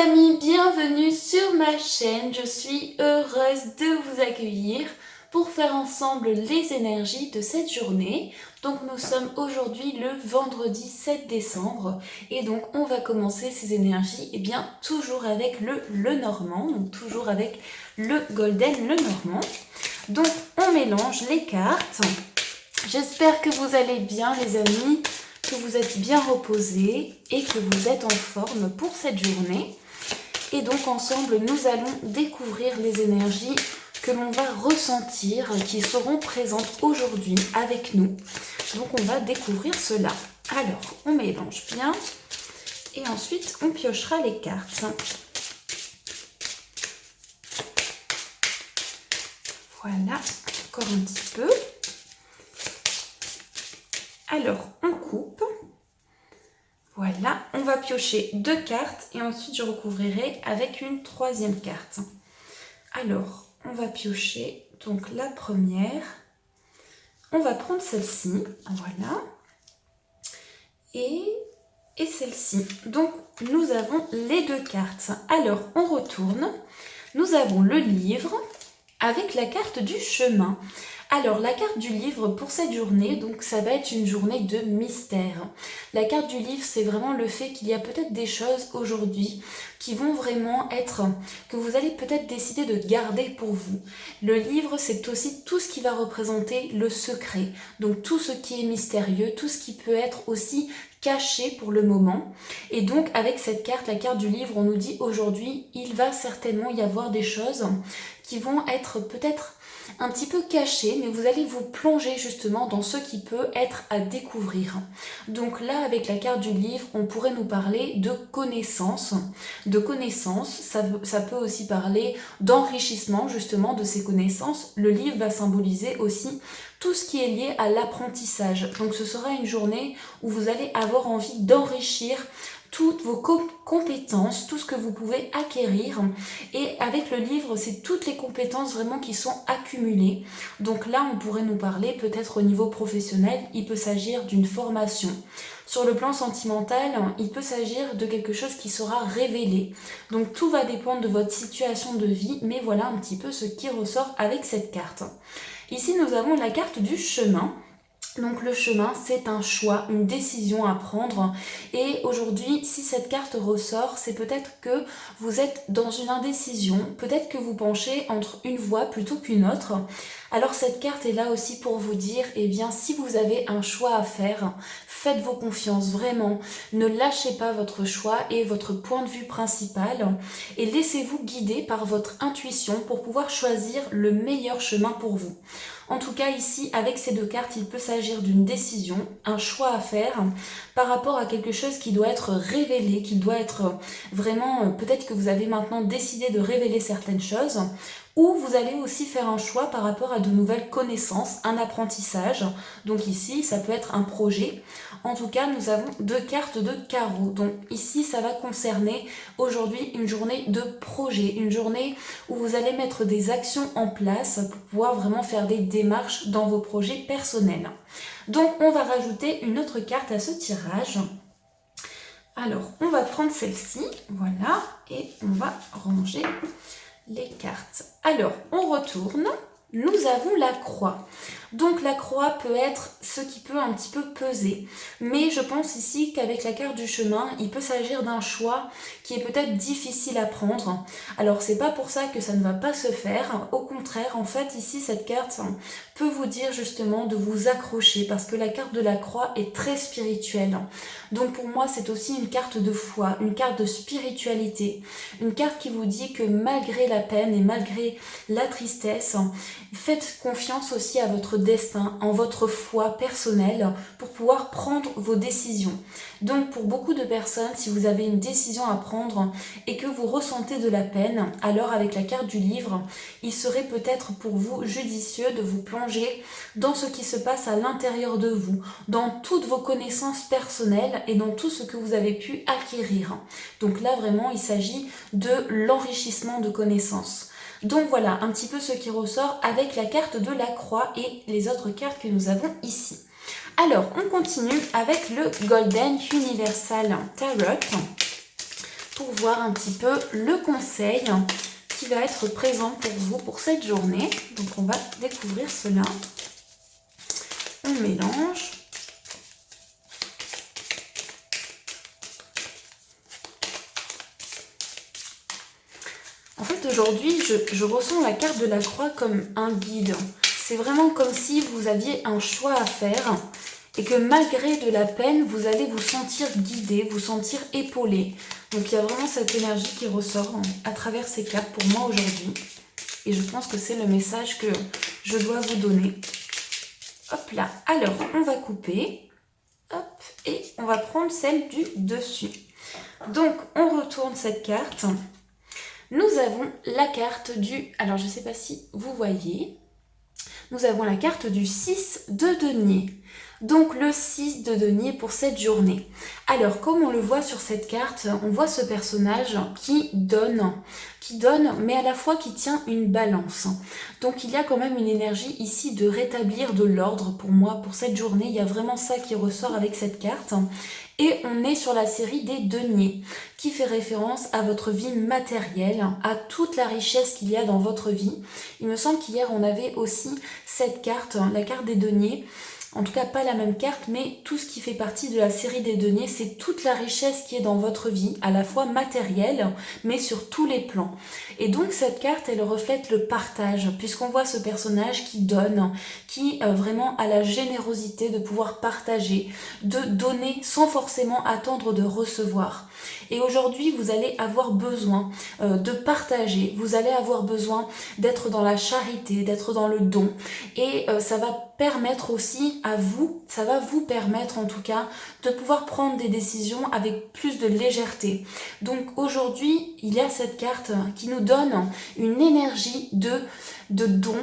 amis, bienvenue sur ma chaîne. Je suis heureuse de vous accueillir pour faire ensemble les énergies de cette journée. Donc nous sommes aujourd'hui le vendredi 7 décembre et donc on va commencer ces énergies toujours avec le Lenormand, donc toujours avec le Golden Lenormand. Donc on mélange les cartes. J'espère que vous allez bien les amis, que vous êtes bien reposés et que vous êtes en forme pour cette journée. Et donc ensemble, nous allons découvrir les énergies que l'on va ressentir, qui seront présentes aujourd'hui avec nous. Donc on va découvrir cela. Alors, on mélange bien et ensuite on piochera les cartes. Voilà, encore un petit peu. Alors, on coupe. Voilà, on va piocher 2 cartes et ensuite je recouvrirai avec une 3e carte. Alors, on va piocher donc la première. On va prendre celle-ci, voilà. Et celle-ci. Donc, nous avons les 2 cartes. Alors, on retourne. Nous avons le livre avec la carte du chemin. Alors, la carte du livre pour cette journée, donc ça va être une journée de mystère. La carte du livre, c'est vraiment le fait qu'il y a peut-être des choses aujourd'hui qui vont vraiment être, que vous allez peut-être décider de garder pour vous. Le livre, c'est aussi tout ce qui va représenter le secret. Donc, tout ce qui est mystérieux, tout ce qui peut être aussi caché pour le moment. Et donc, avec cette carte, la carte du livre, on nous dit aujourd'hui, il va certainement y avoir des choses qui vont être peut-être un petit peu caché, mais vous allez vous plonger justement dans ce qui peut être à découvrir. Donc là, avec la carte du livre, on pourrait nous parler de connaissances. De connaissances, ça peut aussi parler d'enrichissement justement de ces connaissances. Le livre va symboliser aussi tout ce qui est lié à l'apprentissage. Donc ce sera une journée où vous allez avoir envie d'enrichir toutes vos compétences, tout ce que vous pouvez acquérir. Et avec le livre, c'est toutes les compétences vraiment qui sont accumulées. Donc là, on pourrait nous parler peut-être au niveau professionnel, il peut s'agir d'une formation. Sur le plan sentimental, il peut s'agir de quelque chose qui sera révélé. Donc tout va dépendre de votre situation de vie, mais voilà un petit peu ce qui ressort avec cette carte. Ici, nous avons la carte du chemin. Donc le chemin, c'est un choix, une décision à prendre. Et aujourd'hui, si cette carte ressort, c'est peut-être que vous êtes dans une indécision, peut-être que vous penchez entre une voie plutôt qu'une autre. Alors cette carte est là aussi pour vous dire, si vous avez un choix à faire, faites-vous confiance vraiment, ne lâchez pas votre choix et votre point de vue principal et laissez-vous guider par votre intuition pour pouvoir choisir le meilleur chemin pour vous. En tout cas ici, avec ces 2 cartes, il peut s'agir d'une décision, un choix à faire par rapport à quelque chose qui doit être révélé, qui doit être vraiment, peut-être que vous avez maintenant décidé de révéler certaines choses, ou vous allez aussi faire un choix par rapport à de nouvelles connaissances, un apprentissage. Donc ici, ça peut être un projet. En tout cas, nous avons 2 cartes de carreau. Donc ici, ça va concerner aujourd'hui une journée de projet, une journée où vous allez mettre des actions en place pour pouvoir vraiment faire des démarches dans vos projets personnels. Donc, on va rajouter une autre carte à ce tirage. Alors, on va prendre celle-ci, voilà, et on va ranger les cartes. Alors, on retourne. Nous avons la croix. Donc la croix peut être ce qui peut un petit peu peser. Mais je pense ici qu'avec la carte du chemin, il peut s'agir d'un choix qui est peut-être difficile à prendre. Alors c'est pas pour ça que ça ne va pas se faire. Au contraire, en fait, ici, cette carte peut vous dire justement de vous accrocher parce que la carte de la croix est très spirituelle. Donc pour moi, c'est aussi une carte de foi, une carte de spiritualité. Une carte qui vous dit que malgré la peine et malgré la tristesse, faites confiance aussi à votre destin, en votre foi personnelle pour pouvoir prendre vos décisions. Donc pour beaucoup de personnes, si vous avez une décision à prendre et que vous ressentez de la peine, alors avec la carte du livre, il serait peut-être pour vous judicieux de vous plonger dans ce qui se passe à l'intérieur de vous, dans toutes vos connaissances personnelles et dans tout ce que vous avez pu acquérir. Donc là vraiment, il s'agit de l'enrichissement de connaissances. Donc voilà un petit peu ce qui ressort avec la carte de la croix et les autres cartes que nous avons ici. Alors, on continue avec le Golden Universal Tarot. pour voir un petit peu le conseil qui va être présent pour vous pour cette journée. Donc on va découvrir cela. On mélange. En fait, aujourd'hui, je ressens la carte de la croix comme un guide. C'est vraiment comme si vous aviez un choix à faire et que malgré de la peine, vous allez vous sentir guidé, vous sentir épaulé. Donc il y a vraiment cette énergie qui ressort à travers ces cartes pour moi aujourd'hui. Et je pense que c'est le message que je dois vous donner. Hop là, alors on va couper. Hop, et on va prendre celle du dessus. Donc on retourne cette carte. Nous avons la carte du... Alors je ne sais pas si vous voyez. Nous avons la carte du 6 de denier. Donc le 6 de denier pour cette journée. Alors comme on le voit sur cette carte, on voit ce personnage qui donne mais à la fois qui tient une balance. Donc il y a quand même une énergie ici de rétablir de l'ordre pour moi pour cette journée. Il y a vraiment ça qui ressort avec cette carte. Et on est sur la série des deniers, qui fait référence à votre vie matérielle, à toute la richesse qu'il y a dans votre vie. Il me semble qu'hier, on avait aussi cette carte, la carte des deniers. En tout cas, pas la même carte, mais tout ce qui fait partie de la série des deniers, c'est toute la richesse qui est dans votre vie, à la fois matérielle, mais sur tous les plans. Et donc, cette carte, elle reflète le partage, puisqu'on voit ce personnage qui donne, qui vraiment a la générosité de pouvoir partager, de donner sans forcément attendre de recevoir. Et aujourd'hui, vous allez avoir besoin de partager, vous allez avoir besoin d'être dans la charité, d'être dans le don. Et ça va permettre aussi à vous, ça va vous permettre en tout cas de pouvoir prendre des décisions avec plus de légèreté. Donc aujourd'hui, il y a cette carte qui nous donne une énergie de don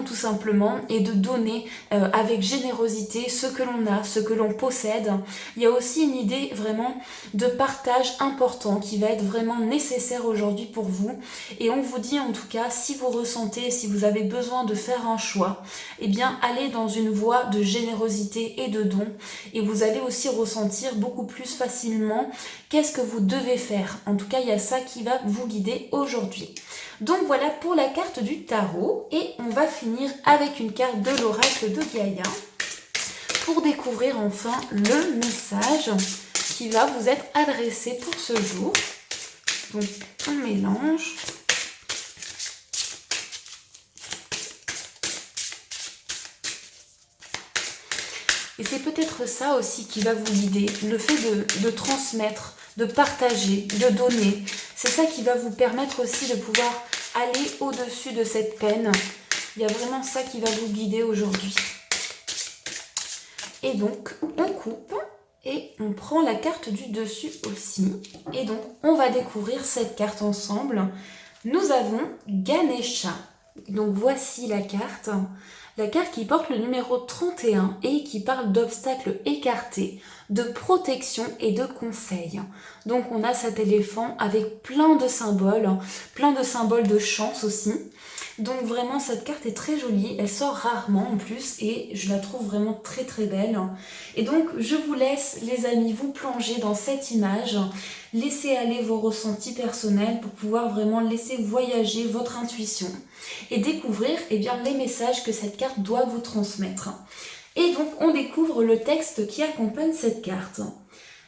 tout simplement, et de donner avec générosité ce que l'on a, ce que l'on possède. Il y a aussi une idée vraiment de partage important qui va être vraiment nécessaire aujourd'hui pour vous. Et on vous dit en tout cas, si vous ressentez, si vous avez besoin de faire un choix, eh bien allez dans une voie de générosité et de don, et vous allez aussi ressentir beaucoup plus facilement qu'est-ce que vous devez faire. En tout cas, il y a ça qui va vous guider aujourd'hui. Donc voilà pour la carte du tarot, et on va finir avec une carte de l'oracle de Gaïa pour découvrir enfin le message qui va vous être adressé pour ce jour. Donc on mélange. Et c'est peut-être ça aussi qui va vous guider, le fait de transmettre, de partager, de donner. C'est ça qui va vous permettre aussi de pouvoir aller au-dessus de cette peine. Il y a vraiment ça qui va vous guider aujourd'hui. Et donc, on coupe et on prend la carte du dessus aussi. Et donc, on va découvrir cette carte ensemble. Nous avons Ganesha. Donc, voici la carte. La carte qui porte le numéro 31 et qui parle d'obstacles écartés, de protection et de conseils. Donc on a cet éléphant avec plein de symboles de chance aussi. Donc vraiment cette carte est très jolie, elle sort rarement en plus et je la trouve vraiment très très belle. Et donc je vous laisse les amis vous plonger dans cette image, laissez aller vos ressentis personnels pour pouvoir vraiment laisser voyager votre intuition et découvrir bien, les messages que cette carte doit vous transmettre. Et donc on découvre le texte qui accompagne cette carte.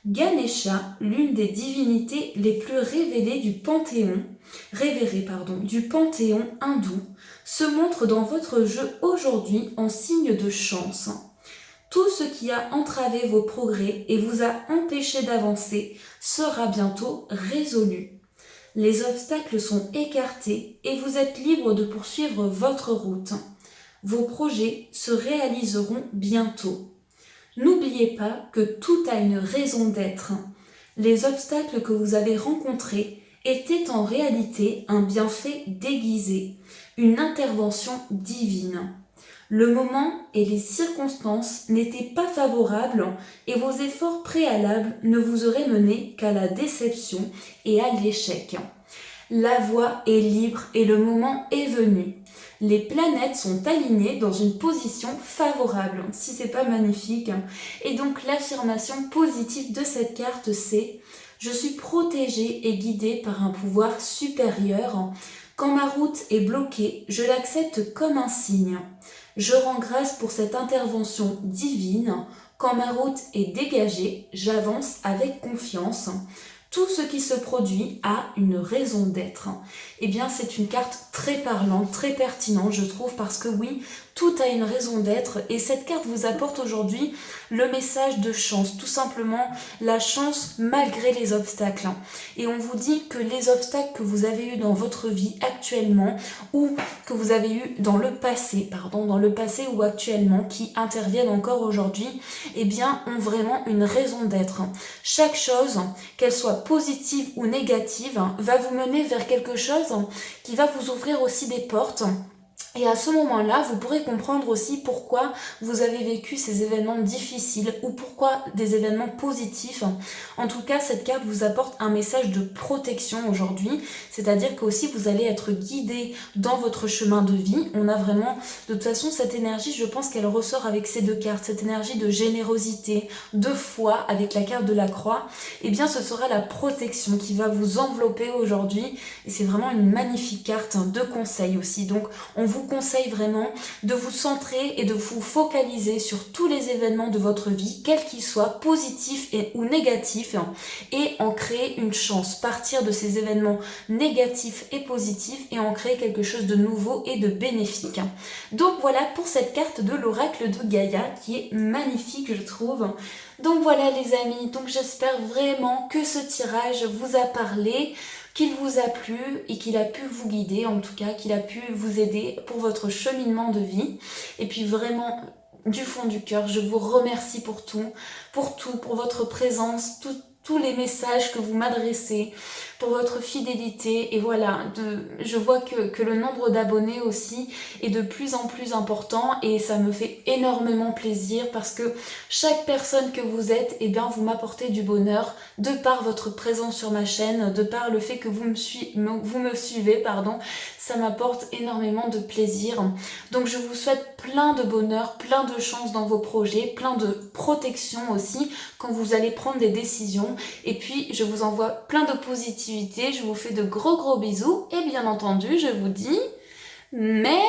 Ganesha, l'une des divinités les plus révérées du panthéon hindou, se montre dans votre jeu aujourd'hui en signe de chance. Tout ce qui a entravé vos progrès et vous a empêché d'avancer sera bientôt résolu. Les obstacles sont écartés et vous êtes libre de poursuivre votre route. Vos projets se réaliseront bientôt. N'oubliez pas que tout a une raison d'être. Les obstacles que vous avez rencontrés étaient en réalité un bienfait déguisé, une intervention divine. Le moment et les circonstances n'étaient pas favorables et vos efforts préalables ne vous auraient mené qu'à la déception et à l'échec. La voie est libre et le moment est venu. Les planètes sont alignées dans une position favorable, si c'est pas magnifique. Et donc l'affirmation positive de cette carte, c'est Je suis protégée et guidée par un pouvoir supérieur. Quand ma route est bloquée, je l'accepte comme un signe. Je rends grâce pour cette intervention divine. Quand ma route est dégagée, j'avance avec confiance. Tout ce qui se produit a une raison d'être. Eh bien, c'est une carte très parlante, très pertinente, je trouve, parce que oui, tout a une raison d'être et cette carte vous apporte aujourd'hui le message de chance, tout simplement la chance malgré les obstacles. Et on vous dit que les obstacles que vous avez eus dans votre vie actuellement ou que vous avez eu dans le passé ou actuellement, qui interviennent encore aujourd'hui, eh bien, ont vraiment une raison d'être. Chaque chose, qu'elle soit positive ou négative, va vous mener vers quelque chose qui va vous ouvrir aussi des portes. Et à ce moment-là, vous pourrez comprendre aussi pourquoi vous avez vécu ces événements difficiles ou pourquoi des événements positifs. En tout cas, cette carte vous apporte un message de protection aujourd'hui, c'est-à-dire qu'aussi vous allez être guidé dans votre chemin de vie. On a vraiment, de toute façon, cette énergie, je pense qu'elle ressort avec ces deux cartes, cette énergie de générosité, de foi avec la carte de la croix. Eh bien, ce sera la protection qui va vous envelopper aujourd'hui et c'est vraiment une magnifique carte de conseil aussi. Donc, on vous conseille vraiment de vous centrer et de vous focaliser sur tous les événements de votre vie, quels qu'ils soient, positifs ou négatifs, et en créer une chance, partir de ces événements négatifs et positifs et en créer quelque chose de nouveau et de bénéfique. Donc voilà pour cette carte de l'oracle de Gaïa qui est magnifique, je trouve. Donc voilà les amis, donc j'espère vraiment que ce tirage vous a parlé, qu'il vous a plu et qu'il a pu vous guider, en tout cas qu'il a pu vous aider pour votre cheminement de vie. Et puis vraiment, du fond du cœur, je vous remercie pour tout, pour votre présence, tous les messages que vous m'adressez, pour votre fidélité. Et voilà, je vois que le nombre d'abonnés aussi est de plus en plus important et ça me fait énormément plaisir parce que chaque personne que vous êtes, eh bien, vous m'apportez du bonheur de par votre présence sur ma chaîne, de par le fait que vous me suivez, ça m'apporte énormément de plaisir. Donc je vous souhaite plein de bonheur, plein de chance dans vos projets, plein de protection aussi quand vous allez prendre des décisions. Et puis je vous envoie plein de positivité, je vous fais de gros bisous et bien entendu je vous dis merci.